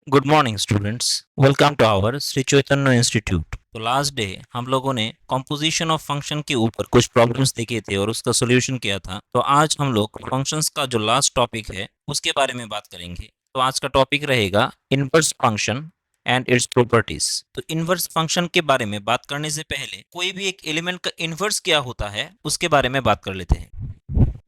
Good morning students. Welcome to our Shri Chaitanya institute. तो last day हम लोगों ने कंपोजिशन ऑफ फंक्शन के ऊपर कुछ प्रॉब्लम्स देखे थे और उसका सॉल्यूशन किया था। तो आज हम लोग फंक्शंस का जो लास्ट टॉपिक है उसके बारे में बात करेंगे। तो आज का टॉपिक रहेगा inverse function and its properties. तो इनवर्स फंक्शन के बारे में बात करने से पहले कोई भी एक एलिमेंट का इनवर्स क्या होता है उसके बारे में बात कर लेते हैं।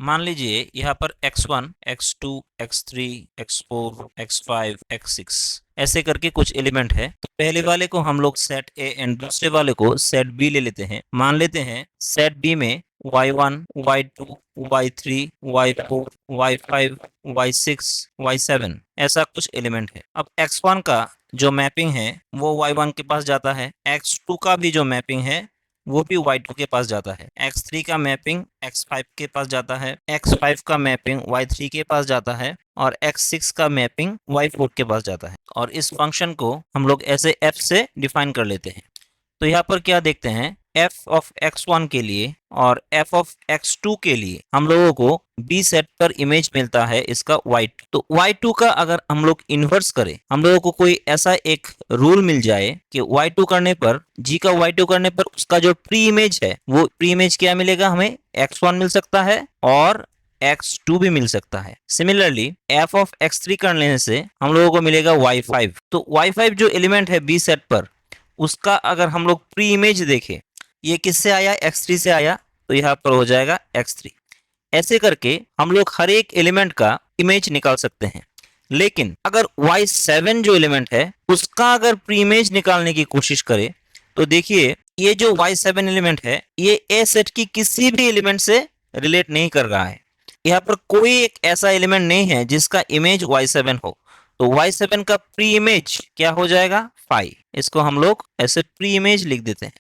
मान लीजिए यहाँ पर x1, x2, x3, x4, x5, x6 ऐसे करके कुछ एलिमेंट है। तो पहले वाले को हम लोग सेट ए एंड दूसरे वाले को सेट बी ले लेते हैं। मान लेते हैं सेट बी में y1, y2, y3, y4, y5, y6, y7 ऐसा कुछ एलिमेंट है। अब x1 का जो मैपिंग है वो y1 के पास जाता है, x2 का भी जो मैपिंग है वो भी y2 के पास जाता है, x3 का मैपिंग x5 के पास जाता है, x5 का मैपिंग y3 के पास जाता है और x6 का मैपिंग y4 के पास जाता है। और इस फंक्शन को हम लोग ऐसे f से डिफाइन कर लेते हैं। तो यहाँ पर क्या देखते हैं, f ऑफ x1 के लिए और f ऑफ x2 के लिए हम लोगों को b सेट पर इमेज मिलता है इसका y2। तो y2 का अगर हम लोग इन्वर्स करें, हम लोगों को कोई ऐसा एक रूल मिल जाए कि y2 करने पर, g का y2 करने पर उसका जो प्री इमेज है वो प्री इमेज क्या मिलेगा, हमें x1 मिल सकता है और x2 भी मिल सकता है। सिमिलरली f ऑफ x3 करने से हम लोगों को मिलेगा y5। तो y5 जो एलिमेंट है b सेट पर उसका अगर हम लोग प्री इमेज देखें, ये किससे आया, x3 से आया, तो यहाँ पर हो जाएगा x3। ऐसे करके हम लोग हर एक एलिमेंट का इमेज निकाल सकते हैं। लेकिन अगर y7 जो एलिमेंट है उसका अगर प्री इमेज निकालने की कोशिश करें तो देखिए ये जो y7 एलिमेंट है ये a सेट की किसी भी एलिमेंट से रिलेट नहीं कर रहा है। यहाँ पर कोई एक ऐसा एलिमेंट नहीं है जिसका इमेज y7 हो। तो y7 का प्री इमेज क्या हो जाएगा, 5। इसको हम लोग ऐसे प्री इमेज लिख देते हैं।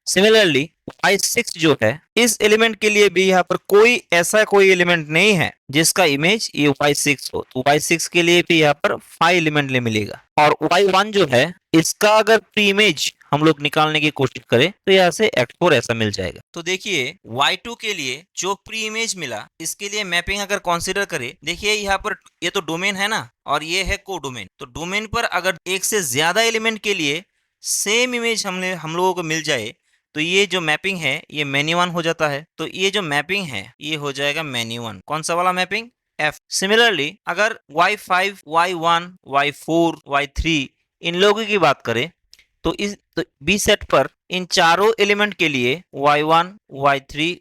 सिमिलरली y6 जो है इस एलिमेंट के लिए भी यहाँ पर कोई एलिमेंट नहीं है जिसका इमेज ये y6 हो। तो y6 के लिए भी यहाँ पर 5 एलिमेंट ले मिलेगा। और y1 जो है इसका अगर प्री इमेज हम लोग निकालने की कोशिश करें तो यहाँ से x4 ऐसा मिल जाएगा। तो देखिए y2 के लिए जो प्री इमेज मिला इसके लिए मैपिंग अगर कंसीडर करें, देखिए यहाँ पर ये तो डोमेन है ना और ये है को डोमेन। तो डोमेन पर अगर एक से ज्यादा एलिमेंट के लिए सेम इमेज हम लोगों को मिल जाए तो ये जो मैपिंग है ये मैनी वन हो जाता है। तो ये जो मैपिंग है ये हो जाएगा मैनी वन। कौन सा वाला मैपिंग, F। सिमिलरली अगर y5, y1, y4, y3 इन लोगों की बात करें तो बी सेट पर इन चारों एलिमेंट के लिए y1, y3,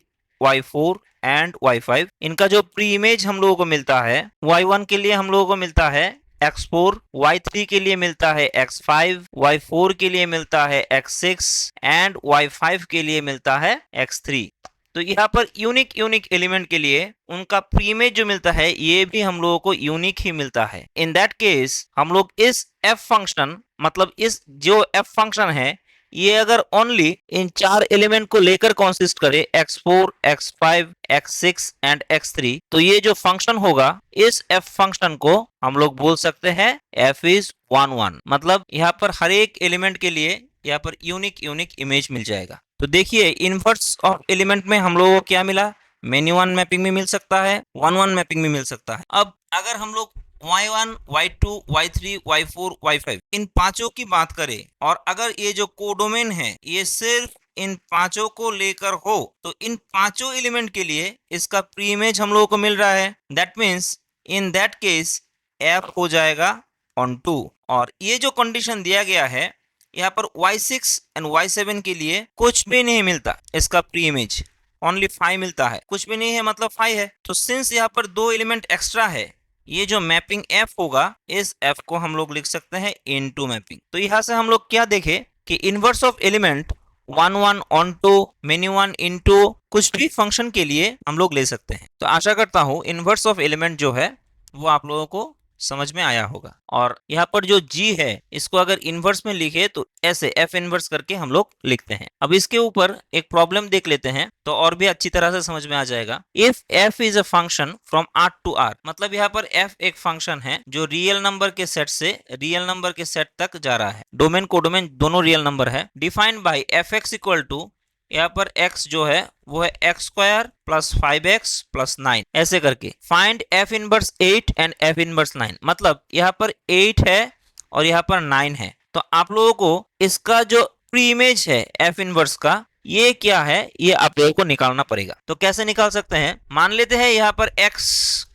y4 and y5 इनका जो प्री इमेज हम लोगों को मिलता है, y1 के लिए हम लोगों को मिलता है x4, y3 के लिए मिलता है x5, y4 के लिए मिलता है x6 एंड y5 के लिए मिलता है x3। तो यहाँ पर यूनिक एलिमेंट के लिए उनका प्री इमेज जो मिलता है ये भी हम लोगों को यूनिक ही मिलता है। इन दैट केस हम लोग इस f फंक्शन, मतलब इस जो f फंक्शन है ये अगर ओनली इन चार एलिमेंट को लेकर कंसिस्ट करे x4, x5, x6 and x3, तो ये जो फंक्शन होगा इस f फंक्शन को हम लोग बोल सकते हैं f इज 1 1। मतलब यहाँ पर हर एक एलिमेंट के लिए यहाँ पर यूनिक इमेज मिल जाएगा। तो देखिए इनवर्स ऑफ एलिमेंट में हम लोगों को क्या मिला, मेनी वन मैपिंग भी मिल सकता है, 1 1 मैपिंग भी मिल सकता है। अब अगर हम लोग y1, y2, y3, y4, y5 इन पांचों की बात करें और अगर ये जो कोडोमेन है ये सिर्फ इन पांचों को लेकर हो तो इन पांचों एलिमेंट के लिए इसका प्री इमेज हम लोगों को मिल रहा है। That means in that case f हो जाएगा ऑन 2। और ये जो कंडीशन दिया गया है यहाँ पर y6 एंड y7 के लिए कुछ भी नहीं मिलता, इसका प्री इमेज ओनली 5 मिलता है। कुछ भी नहीं है मतलब 5 है। तो सिंस यहाँ पर दो एलिमेंट एक्स्ट्रा है, ये जो मैपिंग f होगा इस f को हम लोग लिख सकते हैं इनटू मैपिंग। तो यहाँ से हम लोग क्या देखे कि inverse of element 1 1 onto, many one into कुछ भी फंक्शन के लिए हम लोग ले सकते हैं। तो आशा करता हूँ इनवर्स ऑफ एलिमेंट जो है वो आप लोगों को समझ में आया होगा। और यहाँ पर जो g है इसको अगर इनवर्स में लिखे तो ऐसे f इनवर्स करके हम लोग लिखते हैं। अब इसके ऊपर एक प्रॉब्लम देख लेते हैं तो और भी अच्छी तरह से समझ में आ जाएगा। If f is a function from r to r, मतलब यहाँ पर f एक फंक्शन है जो रियल नंबर के सेट से रियल नंबर के सेट तक जा रहा है। डोमेन कोडोमेन दोनों रियल नंबर है। Defined by f(x) equal to, यहाँ पर x जो है वो है x² प्लस 5x प्लस 9 ऐसे करके। Find f inverse 8 and f inverse 9, मतलब यहाँ पर 8 है और यहाँ पर 9 है। तो आप लोगों को इसका जो प्री इमेज है एफ इनवर्स का, ये क्या है, ये आप लोगों को निकालना पड़ेगा। तो कैसे निकाल सकते हैं, मान लेते हैं यहाँ पर x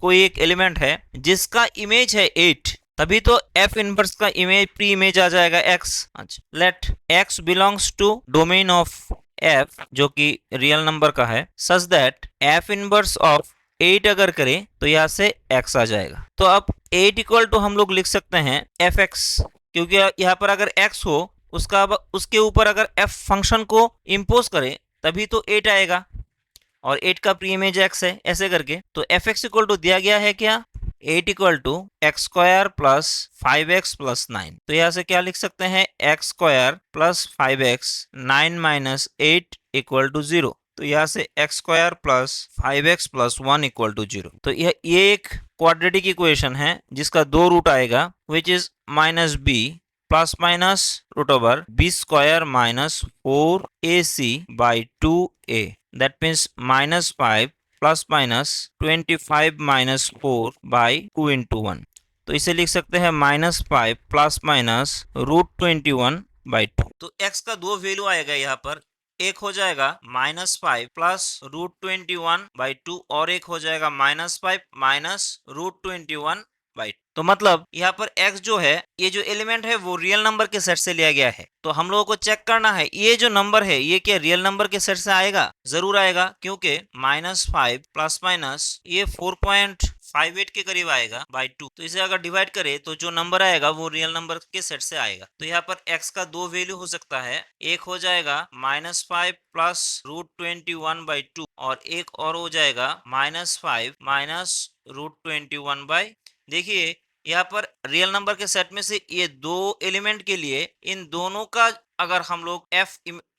कोई एक एलिमेंट है जिसका इमेज है 8, तभी तो एफ इनवर्स का इमेज प्री इमेज आ जाएगा x। अच्छा, let x belongs to domain of f जो कि रियल नंबर का है, such that F inverse of 8 अगर करें तो यहाँ से x आ जाएगा। तो अब 8 इक्वल टू हम लोग लिख सकते हैं fx, क्योंकि यहाँ पर अगर x हो उसका उसके ऊपर अगर f फंक्शन को इम्पोज करें तभी तो 8 आएगा, और 8 का प्री इमेज x है। ऐसे करके तो fx इक्वल टू दिया गया है क्या, 8 equal to X square plus 5x plus 9। तो यहाँ से क्या लिख सकते हैं, X square plus 5x 9 minus 8 equal to 0। तो यहाँ से X square plus 5x plus 1 equal to 0। तो ये एक क्वाड्रेटिक इक्वेशन है जिसका 2 रूट आएगा, which is minus B plus minus root over B square minus 4ac by 2a, that means minus 5 plus minus 25 minus 4 by 2 into 1। तो इसे लिख सकते हैं minus 5 plus minus root 21 by 2। तो x का 2 वैल्यू आएगा यहाँ पर, एक हो जाएगा माइनस 5 प्लस रूट 21 बाई 2 और एक हो जाएगा माइनस 5 माइनस रूट 21 बाई 2। तो मतलब यहाँ पर x जो है, ये जो एलिमेंट है वो रियल नंबर के सेट से लिया गया है। तो हम लोगों को चेक करना है ये जो नंबर है ये क्या रियल नंबर के सेट से आएगा, जरूर आएगा, क्योंकि माइनस 5 प्लस माइनस ये 4.58 के करीब आएगा बाई 2। तो इसे अगर डिवाइड करें तो जो नंबर आएगा वो रियल नंबर के सेट से आएगा। तो यहाँ पर x का 2 वैल्यू हो सकता है, एक हो जाएगा माइनस 5 प्लस रूट 21 बाई 2 और एक और हो जाएगा माइनस 5 माइनस रूट 21 बाई। देखिए यहाँ पर रियल नंबर के सेट में से ये दो एलिमेंट के लिए इन दोनों का अगर हम लोग f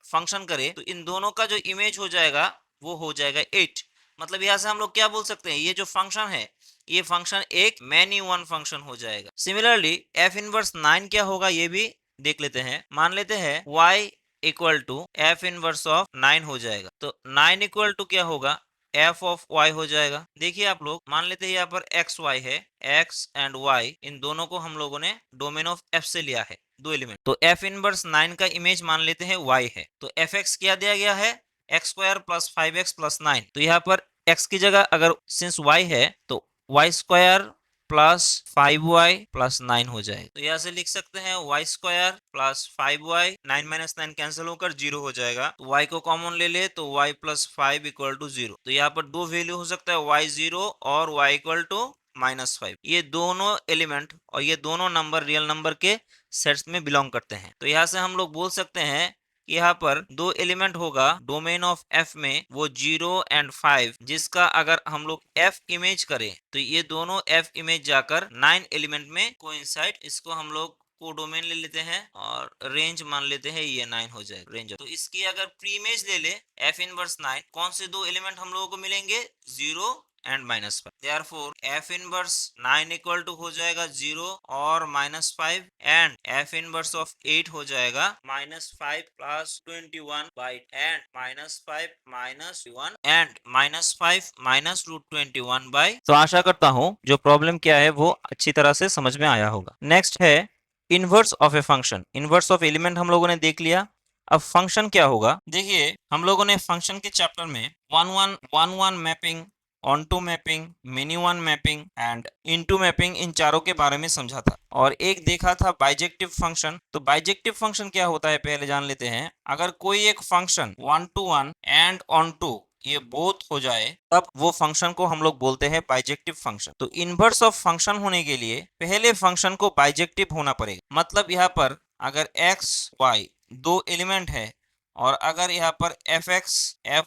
फंक्शन करें तो इन दोनों का जो इमेज हो जाएगा वो हो जाएगा 8। मतलब यहाँ से हम लोग क्या बोल सकते हैं, ये जो फंक्शन है ये फंक्शन एक मैनी वन फंक्शन हो जाएगा। सिमिलरली f इनवर्स 9 क्या होगा ये भी देख लेते हैं। मान लेते हैं y equal to f inverse of 9 हो जाएगा। तो 9 इक्वल टू क्या होगा, f ऑफ y हो जाएगा। देखिए आप लोग मान लेते हैं यहाँ पर x y है, x एंड y इन दोनों को हम लोगों ने डोमेन ऑफ f से लिया है, दो एलिमेंट। तो f इनवर्स 9 का इमेज मान लेते हैं y है। तो fx क्या दिया गया है, x square plus 5x plus 9। तो यहाँ पर x की जगह अगर सिंस y है तो y square plus 5y plus 9 हो जाएगा। तो यहाँ से लिख सकते हैं y square plus 5y, 9 minus 9 cancel होकर 0 हो जाएगा। तो y को कॉमन ले ले तो y प्लस 5 इक्वल टू 0। तो यहाँ पर दो वैल्यू हो सकता है y 0 और y इक्वल टू माइनस 5। ये दोनों एलिमेंट और ये दोनों नंबर रियल नंबर के सेट्स में बिलोंग करते हैं। तो यहाँ से हम लोग बोल सकते हैं यहाँ पर दो एलिमेंट होगा डोमेन ऑफ f में, वो 0 एंड 5, जिसका अगर हम लोग f इमेज करें तो ये दोनों f इमेज जाकर 9 एलिमेंट में कोइंसाइड। इसको हम लोग को डोमेन ले लेते हैं और रेंज मान लेते हैं, ये 9 हो जाएगा रेंज। तो इसकी अगर प्री इमेज ले ले f इनवर्स 9, कौन से दो एलिमेंट हम लोगों को मिलेंगे, 0 and minus 5। Therefore f inverse 9 equal to हो जाएगा 0 और minus 5 and f inverse of 8 हो जाएगा minus 5 plus 21 by and minus 5 minus 1 and minus 5 minus root 21 by. तो आशा करता हूँ जो प्रॉब्लम क्या है वो अच्छी तरह से समझ में आया होगा। नेक्स्ट है inverse of a function. Inverse of element हम लोगों ने देख लिया, अब फंक्शन क्या होगा। देखिए हम लोगों ने फंक्शन के चैप्टर में 1-1-1-1 mapping, onto mapping, many one mapping and into mapping, इन चारों के बारे में समझा था। और एक देखा था बाइजेक्टिव फंक्शन। तो बाइजेक्टिव फंक्शन क्या होता है पहले जान लेते हैं। अगर कोई एक फंक्शन 1-to-1 एंड ऑनटू ये बोथ हो जाए तब वो फंक्शन को हम लोग बोलते हैं बाइजेक्टिव फंक्शन। तो इनवर्स ऑफ फंक्शन होने के लिए पहले फंक्शन को बाइजेक्टिव होना पड़ेगा। मतलब यहाँ पर अगर x y दो एलिमेंट है और अगर यहाँ पर fx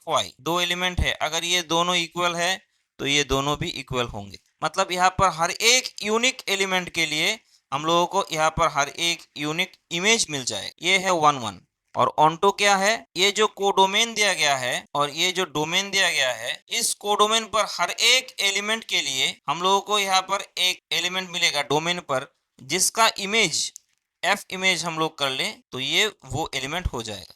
fy दो एलिमेंट है, अगर ये दोनों इक्वल है तो ये दोनों भी इक्वल होंगे। मतलब यहाँ पर हर एक यूनिक एलिमेंट के लिए हम लोगों को यहाँ पर हर एक यूनिक इमेज मिल जाए। ये है 1-1। और ऑनटो क्या है, ये जो कोडोमेन दिया गया है और ये जो डोमेन दिया गया है, इस कोडोमेन पर हर एक एलिमेंट के लिए हम लोगों को यहाँ पर एक एलिमेंट मिलेगा डोमेन पर जिसका इमेज f इमेज हम लोग कर ले तो ये वो एलिमेंट हो जाएगा।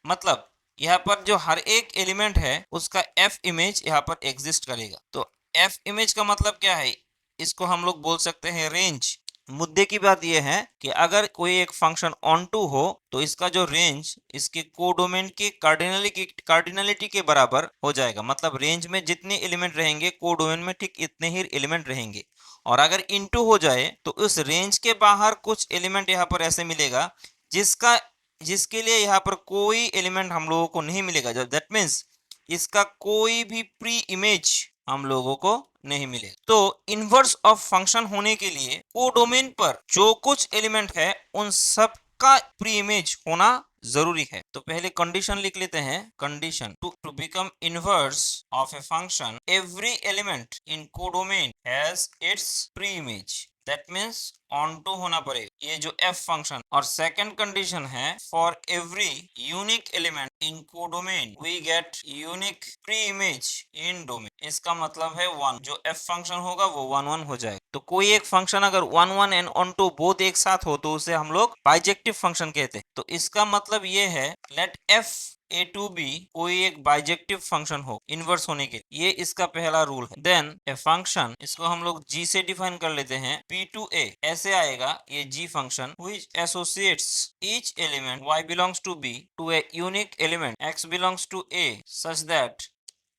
मतलब यहाँ पर जो हर एक एलिमेंट है उसका f इमेज यहाँ पर एग्जिस्ट करेगा। तो f इमेज का मतलब क्या है, इसको हम लोग बोल सकते हैं रेंज। मुद्दे की बात यह है कि अगर कोई एक फंक्शन ऑन टू हो तो इसका जो रेंज इसके कोडोमेन के कार्डिनलिटी के बराबर हो जाएगा। मतलब रेंज में जितने एलिमेंट रहेंगे कोडोमेन में ठीक इतने ही एलिमेंट रहेंगे। और अगर इनटू हो जाए तो उस रेंज के बाहर कुछ एलिमेंट यहाँ पर ऐसे मिलेगा जिसके लिए यहाँ पर कोई एलिमेंट हम लोगों को नहीं मिलेगा। दैट मीन्स इसका कोई भी प्री इमेज हम लोगों को नहीं मिले। तो इनवर्स ऑफ फंक्शन होने के लिए कोडोमेन पर जो कुछ एलिमेंट है उन सब का प्री इमेज होना जरूरी है। तो पहले कंडीशन लिख लेते हैं। Condition to become inverse of a function every element in codomain has its pre image. That means onto होना पड़ेगा ये जो एफ फंक्शन। और सेकंड कंडीशन है for every unique element in codomain we get unique pre image in domain. इसका मतलब है 1 जो एफ फंक्शन होगा वो 1 1 हो जाएगा। तो कोई एक फंक्शन अगर 1 1 एंड ऑन टू बोथ एक साथ हो तो उसे हम लोग बाइजेक्टिव फंक्शन कहते हैं। तो इसका मतलब ये है let f A to B कोई एक बाइजेक्टिव फंक्शन हो इनवर्स होने के लिए, ये इसका पहला रूल है। देन ए फंक्शन, इसको हम लोग g से डिफाइन कर लेते हैं, p टू a ऐसे आएगा ये g function which associates each element y belongs to b to a unique element x belongs to a such that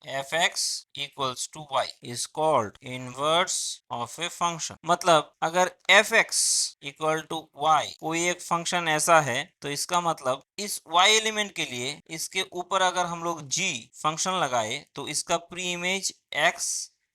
fx equals to y is called inverse of a function। मतलब अगर fx equal to y कोई एक function ऐसा है तो इसका मतलब इस y एलिमेंट के लिए इसके ऊपर अगर हम लोग g फंक्शन लगाए तो इसका प्री इमेज x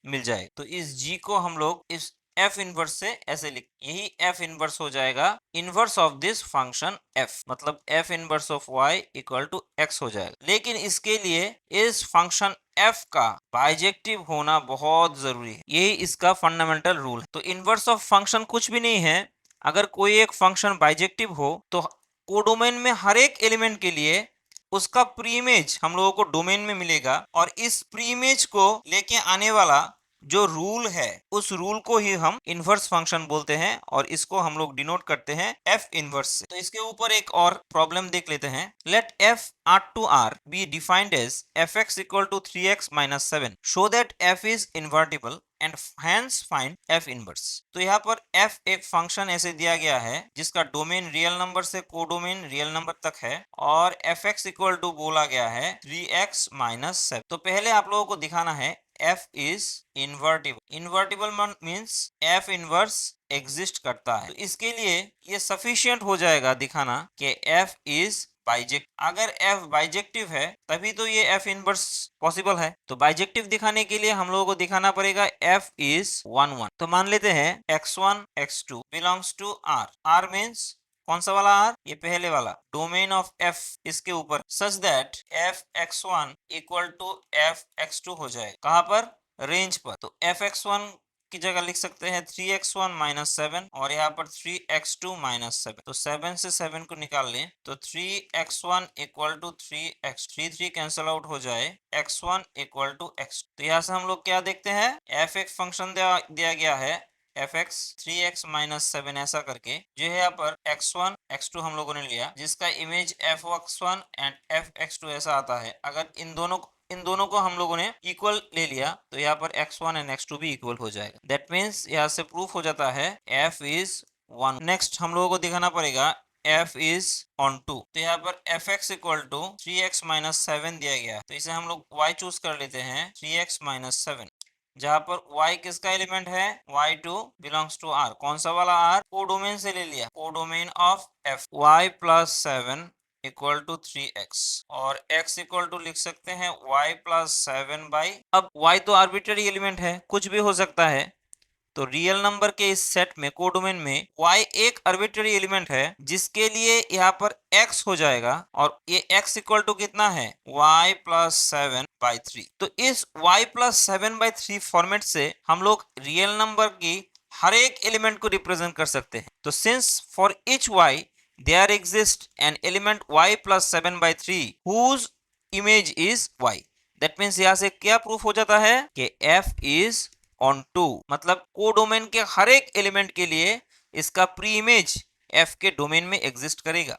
मिल जाए। तो इस g को हम लोग इस f इनवर्स से ऐसे लिख, यही f इनवर्स हो जाएगा inverse of this function f। मतलब f inverse of y equal to x हो जाएगा। लेकिन इसके लिए इस फंक्शन f का बाइजेक्टिव होना बहुत जरूरी है, यही इसका फंडामेंटल रूल है। तो इनवर्स ऑफ फंक्शन कुछ भी नहीं है। अगर कोई एक फंक्शन बाइजेक्टिव हो तो कोडोमेन में हर एक एलिमेंट के लिए उसका प्री इमेज हम लोगों को डोमेन में मिलेगा और इस प्री इमेज को लेके आने वाला जो रूल है उस रूल को ही हम इनवर्स फंक्शन बोलते हैं और इसको हम लोग डिनोट करते हैं f इनवर्स से। तो इसके ऊपर एक और प्रॉब्लम देख लेते हैं। Let f r to r be defined as fx equal to 3x minus 7 show that f is invertible and hence find f inverse। तो यहाँ पर f एक फंक्शन ऐसे दिया गया है जिसका डोमेन रियल नंबर से कोडोमेन रियल नंबर तक है और fx इक्वल टू बोला गया है 3x minus 7। तो पहले आप लोगों को दिखाना है f is invertible। invertible means f inverse exist करता है। तो इसके लिए ये सफिशिएंट हो जाएगा दिखाना कि f is बाइजेक्ट। अगर f बाइजेक्टिव है तभी तो ये f इनवर्स पॉसिबल है। तो बाइजेक्टिव दिखाने के लिए हम लोगों को दिखाना पड़ेगा f is 1 1। तो मान लेते हैं x1 x2 belongs to r। r means कौन सा वाला r? ये पहले वाला डोमेन ऑफ f इसके ऊपर such that f x1 equal to f x2 हो जाए। कहां पर? रेंज पर। तो f x1 की जगह लिख सकते हैं 3x1 माइनस 7 और यहाँ पर 3x2 माइनस 7। तो 7 से 7 को निकाल लें तो 3x1 equal to 3 cancel out हो जाए, x1 इक्वल टू x। तो यहाँ से हम लोग क्या देखते हैं, f एक फंक्शन दिया गया है fx 3x माइनस 7 ऐसा करके, जो है यहाँ पर x1 x2 हम लोगों ने लिया जिसका इमेज fx1 एंड fx2 ऐसा आता है। अगर इन दोनों को हम लोगों ने इक्वल ले लिया तो यहाँ पर x1 एंड x2 भी इक्वल हो जाएगा। दैट मीन्स यहाँ से प्रूफ हो जाता है f इज 1। नेक्स्ट हम लोगों को दिखाना पड़ेगा f इज ऑन टू। तो यहाँ पर fx equal to 3x minus 7 दिया गया, तो इसे हम लोग y चूज कर लेते हैं 3x माइनस 7, जहां पर y किसका एलिमेंट है, y2 बिलोंग्स टू r। कौन सा वाला r? कोडोमेन से ले लिया, codomain of f। y plus 7 equal to 3x और x इक्वल टू लिख सकते हैं y प्लस 7 बाई, अब y तो आर्बिट्ररी एलिमेंट है, कुछ भी हो सकता है। तो रियल नंबर के इस सेट में कोडोमेन में y एक आर्बिट्ररी एलिमेंट है जिसके लिए यहाँ पर x हो जाएगा और ये x इक्वल टू कितना है, y प्लस 7 बाई 3। तो इस y प्लस 7 बाई 3 फॉर्मेट से हम लोग रियल नंबर की हर एक एलिमेंट को रिप्रेजेंट कर सकते हैं। तो since for each y there exists an element y plus 7 by 3 whose image is y। that means यहाँ से क्या प्रूफ हो जाता है कि f is on 2, मतलब कोडोमेन के हर एक एलिमेंट के लिए इसका प्री इमेज f के डोमेन में एग्जिस्ट करेगा।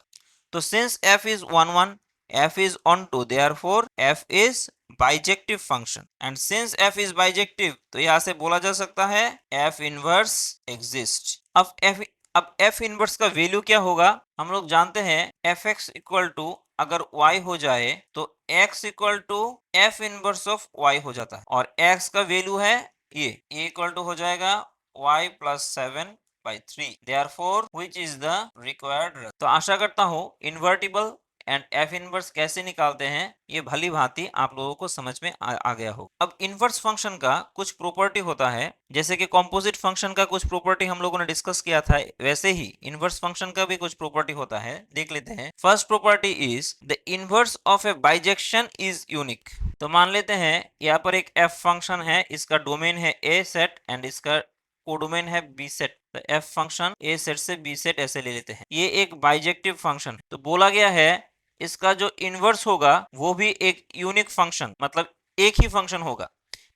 तो since f is 1 1 f is on 2 therefore f is bijective function and since f is bijective तो यहाँ से बोला जा सकता है f इनवर्स एग्जिस्ट। अब एफ इनवर्स का वैल्यू क्या होगा? हम लोग जानते हैं एफ एक्स इक्वल टू अगर y हो जाए तो x equal to f inverse of y हो जाता है, और x का वैल्यू है ये इक्वल टू हो जाएगा y plus 7/3, therefore which is the required. तो आशा करता हूँ इन्वर्टिबल एंड एफ इनवर्स कैसे निकालते हैं ये भली भांति आप लोगों को समझ में आ गया हो। अब इनवर्स फंक्शन का कुछ प्रॉपर्टी होता है, जैसे कि कॉम्पोजिट फंक्शन का कुछ प्रॉपर्टी हम लोगों ने डिस्कस किया था, वैसे ही इनवर्स फंक्शन का भी कुछ प्रॉपर्टी होता है, देख लेते हैं। First property is the inverse of A bijection is unique. तो मान लेते हैं यहाँ पर एक एफ फंक्शन है, इसका डोमेन है ए सेट एंड इसका कोडोमेन है बी सेट। तो एफ फंक्शन ए सेट से बी सेट ऐसे ले लेते हैं। ये एक बाइजेक्टिव फंक्शन है। तो बोला गया है इसका जो इनवर्स होगा वो भी एक यूनिक फंक्शन, मतलब एक ही फंक्शन होगा।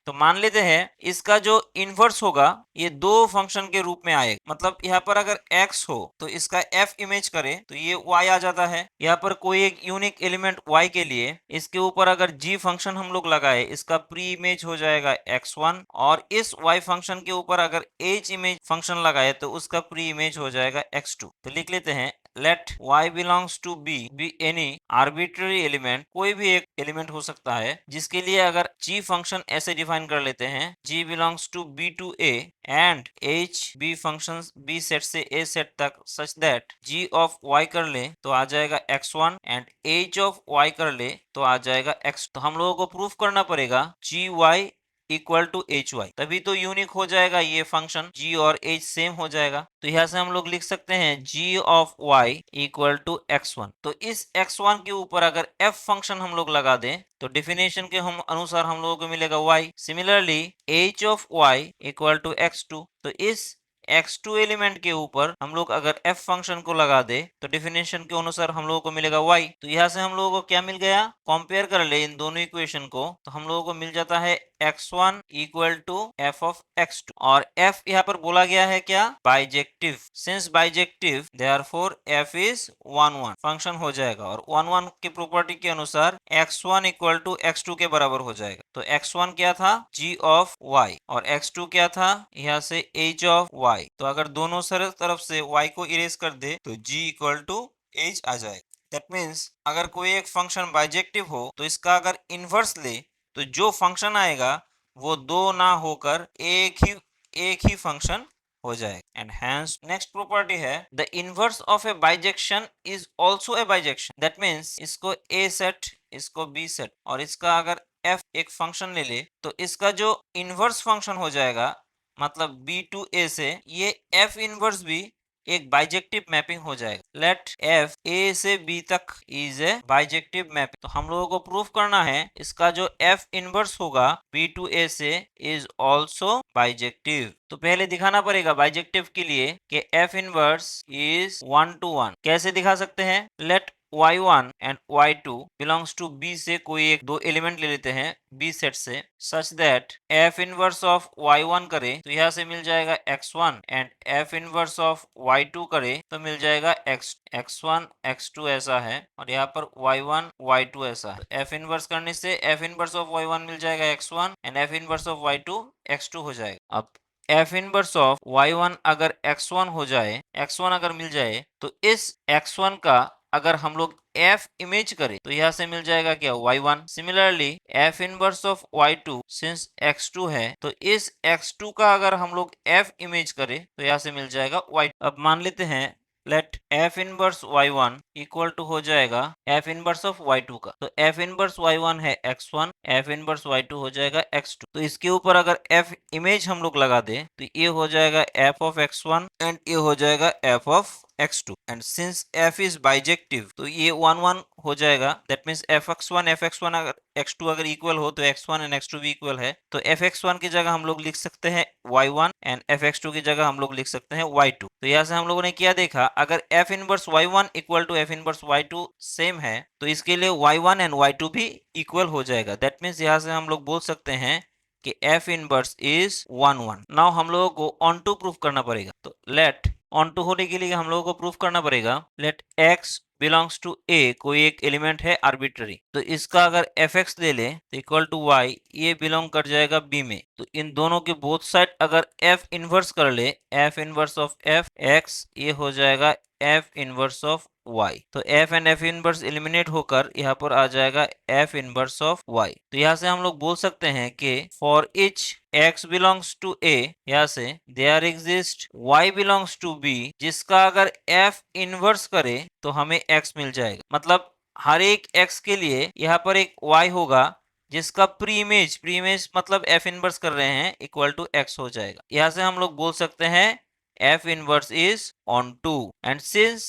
तो मान लेते हैं इसका जो इनवर्स होगा ये दो फंक्शन के रूप में आएगा, मतलब यहाँ पर अगर x हो तो इसका f इमेज करे तो ये y आ जाता है। यहाँ पर कोई एक यूनिक एलिमेंट y के लिए इसके ऊपर अगर g फंक्शन हम लोग लगाए, इसका प्री इमेज हो जाएगा x1, और इस y फंक्शन के ऊपर अगर h इमेज फंक्शन लगाए तो उसका प्री इमेज हो जाएगा x2। तो लिख लेते हैं let y belongs to b be any arbitrary element, कोई भी एक एलिमेंट हो सकता है, जिसके लिए अगर g फंक्शन ऐसे डिफाइन कर लेते हैं g belongs to b to a and h b function b set से a सेट तक such that g of y कर ले तो आ जाएगा x1 and h of y कर ले तो आ जाएगा x। तो हम लोगों को प्रूफ करना पड़ेगा gy equal to h y, तभी तो यूनिक हो जाएगा ये फंक्शन, g और h सेम हो जाएगा। तो यहाँ से हम लोग लिख सकते हैं g of y equal to x1। तो इस x1 के ऊपर अगर f फंक्शन हम लोग लगा दें तो डेफिनेशन के हम अनुसार हम लोगों को मिलेगा y। Similarly h of y equal to x2। तो इस x2 एलिमेंट के ऊपर हम लोग अगर f फंक्शन को लगा दे तो डेफिनेशन के अनुसार हम लोगों को मिलेगा y। तो यहाँ से हम लोगों को क्या मिल गया? कंपेयर कर ले इन दोनों इक्वेशन को तो हम लोगों को मिल जाता है x1 equal to f of x2, और f यहाँ पर बोला गया है क्या? Bijective. Since bijective therefore f is 1 1 function हो जाएगा, और 1 1 की प्रॉपर्टी के अनुसार x1 इक्वल टू x2 के बराबर हो जाएगा। तो x1 क्या था? g ऑफ y, और x2 क्या था? यहाँ से h ऑफ y। तो अगर दोनों तरफ से y को इरेज कर दे तो g इक्वल टू h आ जाएगा। दैट मीन्स अगर कोई एक फंक्शन बाइजेक्टिव हो तो इसका अगर इनवर्स ले तो जो फंक्शन आएगा वो दो ना होकर एक ही फंक्शन हो जाएगा। एंड हेंस नेक्स्ट प्रॉपर्टी है the inverse of A bijection is also a bijection. That means इसको a सेट, इसको b सेट, और इसका अगर f एक फंक्शन ले ले तो इसका जो इनवर्स फंक्शन हो जाएगा, मतलब b टू a से, ये f इनवर्स भी एक बाइजेक्टिव मैपिंग हो जाएगा। लेट f a से b तक इज ए बाइजेक्टिव मैपिंग। तो हम लोगों को प्रूफ करना है इसका जो f इनवर्स होगा b टू a से इज आल्सो बाइजेक्टिव। तो पहले दिखाना पड़ेगा बाइजेक्टिव के लिए कि f इनवर्स इज 1 to 1। कैसे दिखा सकते हैं? Let y1 and y2 belongs to b से कोई एक दो एलिमेंट ले लेते हैं b सेट से, सच that f inverse of y1 करे तो यहाँ से मिल जाएगा x1, and f inverse of y2 करे तो मिल जाएगा x1 x2 ऐसा है, और यहाँ पर y1 y2 ऐसा है। तो f इनवर्स करने से f इनवर्स ऑफ y1 मिल जाएगा x1 and f inverse of y2 x2 हो जाएगा। अब f इनवर्स ऑफ y1 अगर x1 हो जाए, x1 अगर मिल जाए तो इस x1 का अगर हम लोग f इमेज करें तो यहाँ से मिल जाएगा क्या? y1। Similarly f inverse of y2 since x2 है तो इस x2 का अगर हम लोग f इमेज करें तो यहाँ से मिल जाएगा y। अब मान लेते हैं let f inverse y1 equal to हो जाएगा f इनवर्स ऑफ y2 का। तो f इनवर्स y1 है x1, f इनवर्स y2 हो जाएगा x2। तो इसके ऊपर अगर f इमेज हम लोग लगा दे तो ये हो जाएगा f ऑफ x1 एंड ये हो जाएगा f of x2। And since f is bijective तो ये 1 1 हो जाएगा। दैट मीन्स f(x1) अगर x2 अगर इक्वल हो तो x1 एंड x2 भी इक्वल है। तो f(x1) की जगह हम लोग लिख सकते हैं y1 एंड f(x2) की जगह हम लोग लिख सकते हैं y2। तो यहाँ से हम लोगों ने क्या देखा? अगर f inverse y1 equal to f inverse y2 same है तो इसके लिए y1 एंड y2 भी इक्वल हो जाएगा। दैट मीन्स यहाँ से हम लोग बोल सकते हैं कि f इनवर्स इज 1 1। नाउ हम लोगों को ऑन टू प्रूफ करना पड़ेगा। तो लेट ऑन टू होने के लिए हम लोगों को प्रूफ करना पड़ेगा लेट x बिलोंग्स टू ए, कोई एक एलिमेंट है आर्बिट्ररी, तो इसका अगर एफ एक्स ले ले तो इक्वल टू वाई, ये बिलोंग कर जाएगा बी में। तो इन दोनों के बोथ साइड अगर एफ इनवर्स कर ले, F inverse of f x, ये हो जाएगा एफ इनवर्स ऑफ y। तो f and f inverse eliminate होकर यहाँ पर आ जाएगा f इनवर्स ऑफ y। तो यहाँ से हम लोग बोल सकते हैं कि for each x belongs to a, यहाँ से there exist y belongs to b, जिसका अगर f इनवर्स करे तो हमें x मिल जाएगा। मतलब हर एक x के लिए यहाँ पर एक y होगा जिसका प्री इमेज मतलब f इनवर्स कर रहे हैं इक्वल टू x हो जाएगा। यहाँ से हम लोग बोल सकते हैं f inverse is on 2, and since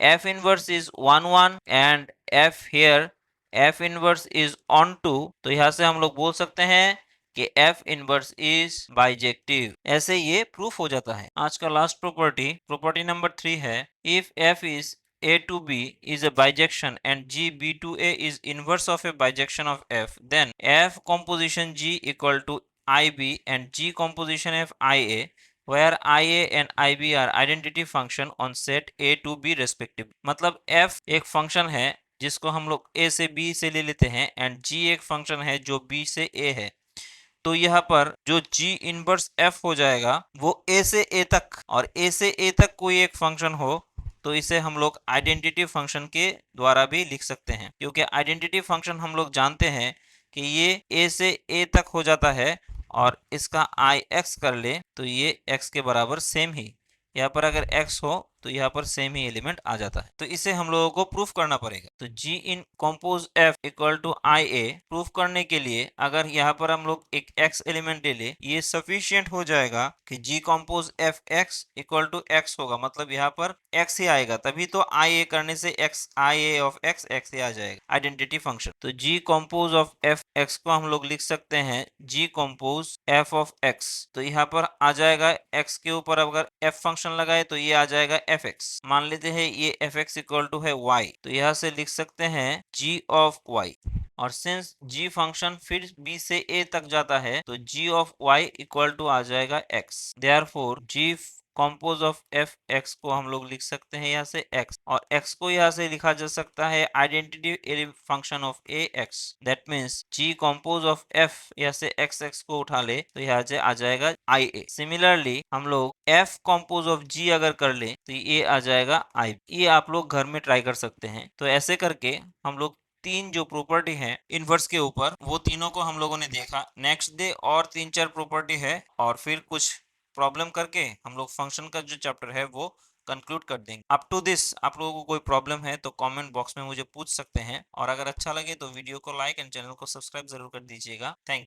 f inverse is 1 1 and f here f inverse is on 2, तो यहाँ से हम लोग बोल सकते हैं कि f inverse is bijective। ऐसे ये प्रूफ हो जाता है। आज का लास्ट प्रॉपर्टी नंबर 3 है, if f is a to b is a bijection and g b to a is inverse of a bijection of f, then f composition g equal to ib and g composition f ia, where ia and ib are identity function on set a to b respectively। मतलब f एक function है जिसको हम लोग a से b से ले लेते हैं एंड g एक फंक्शन है जो b से a है। तो यहाँ पर जो g इनवर्स f हो जाएगा वो a से a तक, और a से a तक कोई एक फंक्शन हो तो इसे हम लोग आइडेंटिटी फंक्शन के द्वारा भी लिख सकते हैं, क्योंकि आइडेंटिटी फंक्शन हम लोग जानते हैं कि ये a से a तक हो जाता है और इसका आई एक्स कर ले तो ये x के बराबर सेम ही, यहाँ पर अगर x हो तो यहाँ पर सेम ही एलिमेंट आ जाता है। तो इसे हम लोगों को प्रूफ करना पड़ेगा। तो g in compose f equal to I A proof करने के लिए अगर यहाँ पर हम लोग एक x एलिमेंट ले ले, ये सफिशियंट हो जाएगा कि g compose f x equal to x होगा, मतलब यहाँ पर x ही आएगा, तभी तो आई ए करने से x I A of x x ही आ जाएगा आइडेंटिटी फंक्शन। तो g compose of f x को हम लोग लिख सकते हैं g compose f of x। तो यहाँ पर आ जाएगा x के ऊपर अगर f फंक्शन लगाए तो ये आ जाएगा fx। मान लेते हैं ये fx इक्वल टू है y, तो यहाँ से लिख सकते हैं g ऑफ y, और सिंस g फंक्शन फिर b से a तक जाता है तो g of y equal to आ जाएगा x। Therefore g compose of f x को हम लोग लिख सकते हैं यहाँ से x, और x को यहाँ से लिखा जा सकता है identity function of A x. That means g compose of f यहाँ से x को उठा ले तो यहाँ से आ जाएगा आई ए। सिमिलरली हम लोग f कंपोज ऑफ g अगर कर ले तो ये आ जाएगा आई। ये आप लोग घर में ट्राई कर सकते हैं। तो ऐसे करके हम लोग तीन जो प्रॉपर्टी है इनवर्स के ऊपर, वो तीनों को हम लोगों ने देखा। नेक्स्ट डे और 3-4 प्रॉपर्टी है और फिर कुछ प्रॉब्लम करके हम लोग फंक्शन का जो चैप्टर है वो कंक्लूड कर देंगे। अप टू दिस आप लोगों को कोई प्रॉब्लम है तो कमेंट बॉक्स में मुझे पूछ सकते हैं, और अगर अच्छा लगे तो वीडियो को लाइक एंड चैनल को सब्सक्राइब जरूर कर दीजिएगा। थैंक